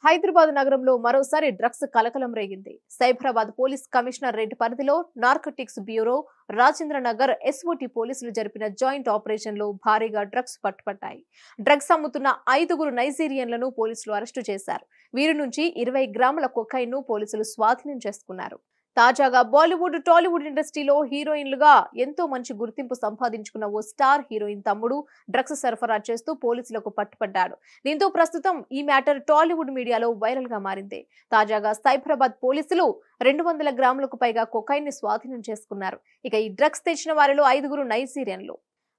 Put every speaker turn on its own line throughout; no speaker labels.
హైదరాబాద్ నగరంలో మరోసారి డ్రగ్స్ కలకలం రేగింది. సైబరాబాద్ పోలీస్ కమిషనర్ రెడ్ పరిధిలో narcotics bureau, Rajendra Nagar SOT పోలీసులు జరిపిన జాయింట్ ఆపరేషన్ లో భారీగా డ్రగ్స్ పట్టుపట్టాయి. డ్రగ్స్ అమ్ముతున్న 5 నైజీరియన్లను పోలీసులు అరెస్టు చేశారు. వీరి నుంచి 20 గ్రాముల కొకైన్ ను పోలీసులు స్వాధీనం చేసుకున్నారు. తాజాగా బాలీవుడ్, టాలీవుడ్ ఇండస్ట్రీలో హీరోయిన్లుగా ఎంతో మంచి గుర్తింపు సంపాదించుకున్న ఓ స్టార్ హీరోయిన్ తమ్ముడు డ్రగ్స్ సరఫరా చేస్తూ పోలీసులకు పట్టుపడ్డాడు. దీంతో ప్రస్తుతం ఈ మ్యాటర్ టాలీవుడ్ మీడియాలో వైరల్ గా మారింది. తాజాగా సైబరాబాద్ పోలీసులు 200 గ్రాములకు పైగా కొకైన్ ని స్వాధీనం చేసుకున్నారు. ఇక ఈ డ్రగ్స్ తెచ్చిన వారిలో 5 నైజీరియన్లు.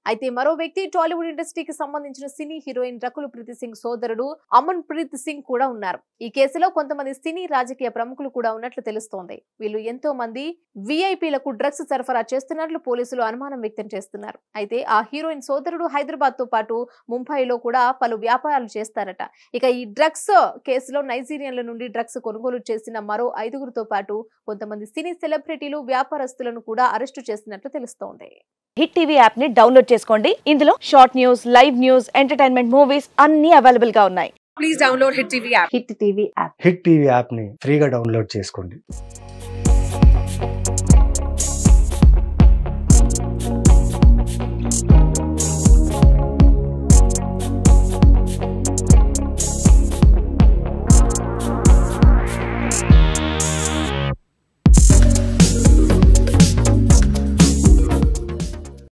అయితే మరో వ్యక్తి టాలీవుడ్ ఇండస్ట్రీకి సంబంధించిన సినీ హీరోయిన్ రకుల్ ప్రీత్ సింగ్ సోదరుడు అమన్ ప్రీత్ సింగ్ కూడా ఉన్నారు. ఈ కేసులో కొంతమంది సినీ రాజకీయ ప్రముఖులు కూడా ఉన్నట్లు తెలుస్తోంది. వీళ్ళు ఎంతో మంది విఐపీలకు డ్రగ్స్ సరఫరా చేస్తున్నట్లు పోలీసులు అనుమానం వ్యక్తం చేస్తున్నారు. అయితే ఆ హీరోయిన్ సోదరుడు హైదరాబాద్ తో పాటు ముంబైలో కూడా పలు వ్యాపారాలు చేస్తారట. ఇక ఈ డ్రగ్స్ కేసులో నైజీరియన్ల నుండి డ్రగ్స్ కొనుగోలు చేసిన మరో 5 పాటు కొంతమంది సినీ సెలబ్రిటీలు, వ్యాపారస్తులను కూడా అరెస్టు చేసినట్లు తెలుస్తోంది.
హిట్ టీవీ యాప్ ని డౌన్లోడ్ చేసుకోండి. ఇందులో short news, live news, entertainment movies అన్ని అవైలబుల్ గా ఉన్నాయి.
Please download hit TV app.
Hit TV app
hit TV app ని ఫ్రీగా డౌన్లోడ్ చేసుకోండి.